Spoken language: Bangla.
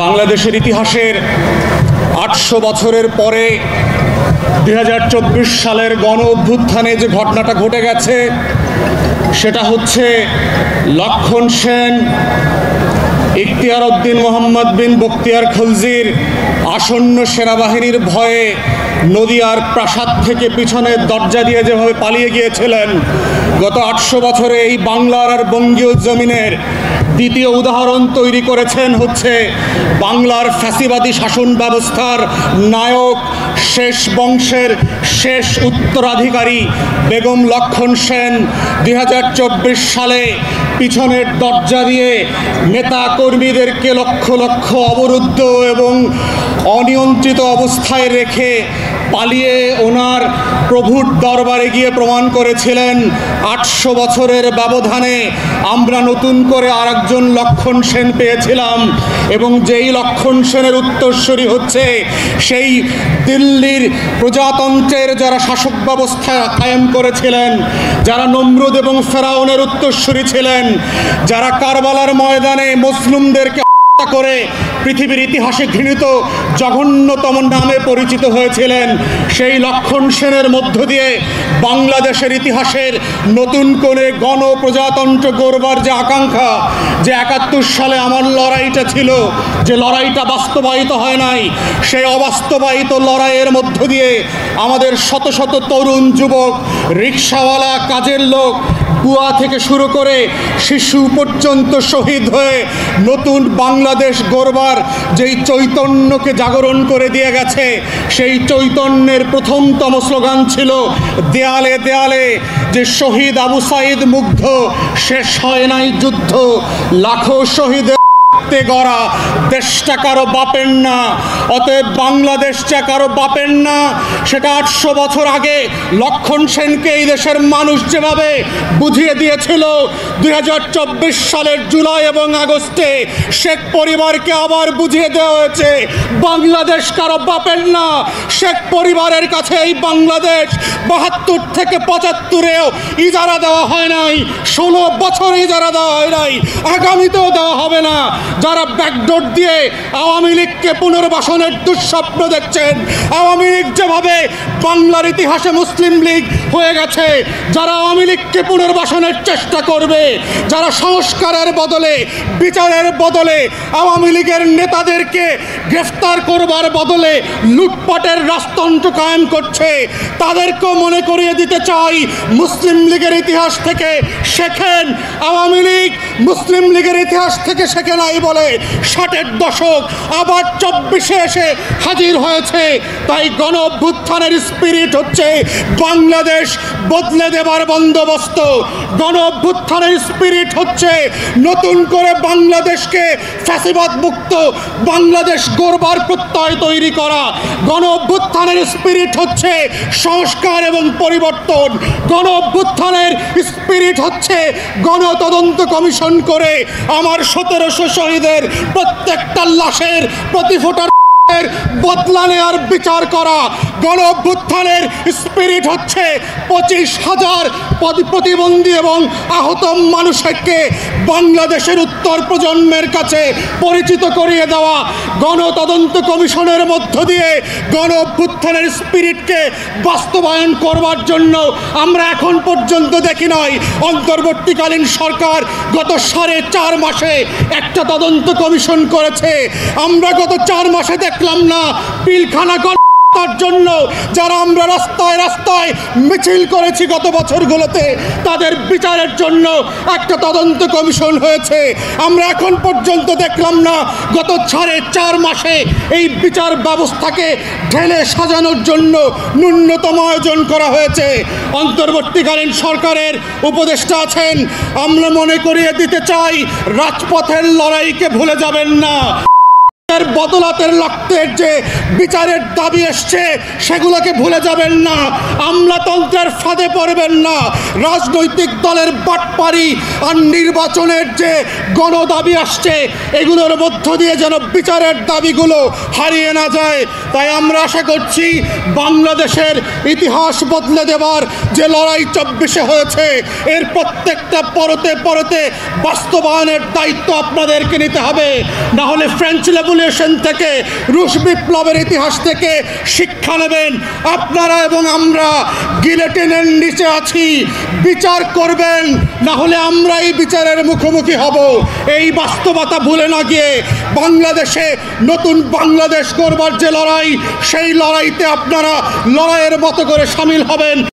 বাংলাদেশের ইতিহাসের ৮০০ বছরের পরে ২০২৪ সালের গণ অভ্যুত্থানে যে ঘটনাটা ঘটে গেছে সেটা হচ্ছে লক্ষণ সেন, ইখতিয়ার উদ্দিন মোহাম্মদ বিন বখতিয়ার খলজির আসন্ন সেনাবাহিনীর ভয়ে নদিয়ার প্রাসাদ থেকে পিছনের দরজা দিয়ে যেভাবে পালিয়ে গিয়েছিলেন, গত ৮০০ বছরে এই বাংলার আর বঙ্গীয় জমিনের দ্বিতীয় উদাহরণ তৈরি করেছেন হচ্ছে বাংলার ফ্যাসিবাদী শাসন ব্যবস্থার নায়ক, শেষ বংশের শেষ উত্তরাধিকারী বেগম লক্ষণ সেন। ২০২৪ সালে পিছনের দরজা দিয়ে নেতা কর্মীদেরকে লক্ষ লক্ষ অবরুদ্ধ এবং অনিয়ন্ত্রিত অবস্থায় রেখে পালিয়ে ওনার প্রভুর দরবারে গিয়ে প্রমাণ করেছিলেন ৮০০ বছরের ব্যবধানে আমরা নতুন করে আরেকজন লক্ষণ সেন পেয়েছিলাম, এবং যেই লক্ষণ সেনের উত্তরসূরি হচ্ছে সেই দিল্লির প্রজাতন্ত্রের যারা শাসক ব্যবস্থা কায়েম করেছিলেন, যারা নমরুদ এবং ফেরাউনের উত্তরসূরি ছিলেন, যারা কারবালার ময়দানে মুসলিমদেরকে করে পৃথিবীর ইতিহাসে ঘৃণিত জঘন্যতম নামে পরিচিত হয়েছিলেন, সেই লক্ষণ সেনের মধ্য দিয়ে বাংলাদেশের ইতিহাসের নতুন করে গণপ্রজাতন্ত্র গড়বার যে আকাঙ্ক্ষা, যে ৭১ সালে আমার লড়াইটা ছিল, যে লড়াইটা বাস্তবায়িত হয় নাই, সেই অবাস্তবায়িত লড়াইয়ের মধ্য দিয়ে আমাদের শত শত তরুণ যুবক, রিক্সাওয়ালা, কাজের লোক, বুয়া থেকে শুরু করে শিশু পর্যন্ত শহীদ হয়ে নতুন বাংলাদেশ গড়বার যেই চৈতন্যকে জাগরণ করে দিয়ে গেছে, সেই চৈতন্যের প্রথমতম স্লোগান ছিল দেয়ালে দেয়ালে, যে শহীদ আবু সাইদ মুগ্ধ, শেষ হয় নাই যুদ্ধ, লাখো শহীদের গড়া দেশটা কারো বাপের না, অতএব বাংলাদেশটা কারো বাপের না। সেটা ৮০০ বছর আগে লক্ষণ সেনকে এই দেশের মানুষ যেভাবে বুঝিয়ে দিয়েছিল, ২০২৪ সালের জুলাই এবং আগস্টে শেখ পরিবারকে আবার বুঝিয়ে দেওয়া হয়েছে বাংলাদেশ কারো বাপের না। শেখ পরিবারের কাছে এই বাংলাদেশ ৭২ থেকে ৭৫-এও ইজারা দেওয়া হয় নাই, ১৬ বছর ইজারা দেওয়া হয় নাই, আগামীতেও দেওয়া হবে না। যারা ব্যাকডোর দিয়ে আওয়ামী লীগকে পুনর্বাসনের দুঃস্বপ্ন দেখছেন, আওয়ামী লীগ যেভাবে বাংলার ইতিহাসে মুসলিম লীগ হয়ে গেছে, যারা আওয়ামী লীগকে পুনর্বাসনের চেষ্টা করবে, যারা সংস্কারের বদলে, বিচারের বদলে আওয়ামী লীগের নেতাদেরকে গ্রেফতার করবার বদলে লুটপাটের রাজতন্ত্র কায়েম করছে, তাদেরকেও মনে করিয়ে দিতে চাই মুসলিম লীগের ইতিহাস থেকে শেখেন। আওয়ামী লীগ মুসলিম লীগের ইতিহাস থেকে শেখে নাই বলে ৬০-এর দশক আবার ২৪-এ এসে হাজির হয়েছে। তাই গণ অভ্যুত্থানের স্পিরিট হচ্ছে বাংলাদেশ বদলে দেবার বন্দোবস্ত, গণ অভ্যুত্থানের স্পিরিট হচ্ছে নতুন করে বাংলাদেশকে ফ্যাসিবাদ মুক্ত বাংলাদেশ গড়বার প্রত্যয় তৈরি করা, গণ অভ্যুত্থানের স্পিরিট হচ্ছে সংস্কার এবং পরিবর্তন, গণ অভ্যুত্থানের স্পিরিট হচ্ছে গণতদন্ত কমিশন করে আমার ১৭০০ শহীদের প্রত্যেকটা লাশের প্রতি ফোঁটার বদলা নেওয়ার বিচার করা। গণ অভ্যুত্থানের স্পিরিট হচ্ছে ২৫,০০০ প্রতিবন্ধী এবং আহত মানুষকে বাংলাদেশের উত্তর প্রজন্মের কাছে পরিচিত করিয়ে দেওয়া। গণতদন্ত কমিশনের মধ্য দিয়ে গণ অভ্যুত্থানের স্পিরিটকে বাস্তবায়ন করবার জন্য আমরা এখন পর্যন্ত দেখি নাই অন্তর্বর্তীকালীন সরকার গত ৪.৫ মাসে একটা তদন্ত কমিশন করেছে। আমরা গত ৪ মাসে দেখলাম না পিলখানা তার জন্য যারা আমরা রাস্তায় রাস্তায় মিছিল করেছি গত বছরগুলোতে, তাদের বিচারের জন্য একটা তদন্ত কমিশন হয়েছে। আমরা এখন পর্যন্ত দেখলাম না গত ৪.৫ মাসে এই বিচার ব্যবস্থাকে ঢেলে সাজানোর জন্য ন্যূনতম আয়োজন করা হয়েছে। অন্তর্বর্তীকালীন সরকারের উপদেষ্টা আছেন, আমরা মনে করিয়ে দিতে চাই রাজপথের লড়াইকে ভুলে যাবেন না। বদলাতের রক্তের যে বিচারের দাবি এসছে সেগুলোকে ভুলে যাবেন না। আমলাতন্ত্রের ফাঁদে পড়বেন না। রাজনৈতিক দলের বাটপারি আর নির্বাচনের যে গণদাবি আসছে এগুলোর মধ্য দিয়ে যেন বিচারের দাবিগুলো হারিয়ে না যায়। তাই আমরা আশা করছি বাংলাদেশের ইতিহাস বদলে দেবার যে লড়াই ২৪-এ হয়েছে এর প্রত্যেকটা পরতে পরতে বাস্তবায়নের দায়িত্ব আপনাদেরকে নিতে হবে। না হলে ফ্রেঞ্চ লেবুল রেভলিউশন থেকে, রুশ বিপ্লবের ইতিহাস থেকে শিক্ষা নেবেন। আপনারা এবং আমরা গিলেটিনের নিচে আছি, বিচার করবেন, না হলে আমরাই বিচারের মুখোমুখি হব। এই বাস্তবতা ভুলে না গিয়ে বাংলাদেশে নতুন বাংলাদেশ গড়বার যে লড়াই, সেই লড়াইতে আপনারা লড়াইয়ের মতো করে সামিল হবেন।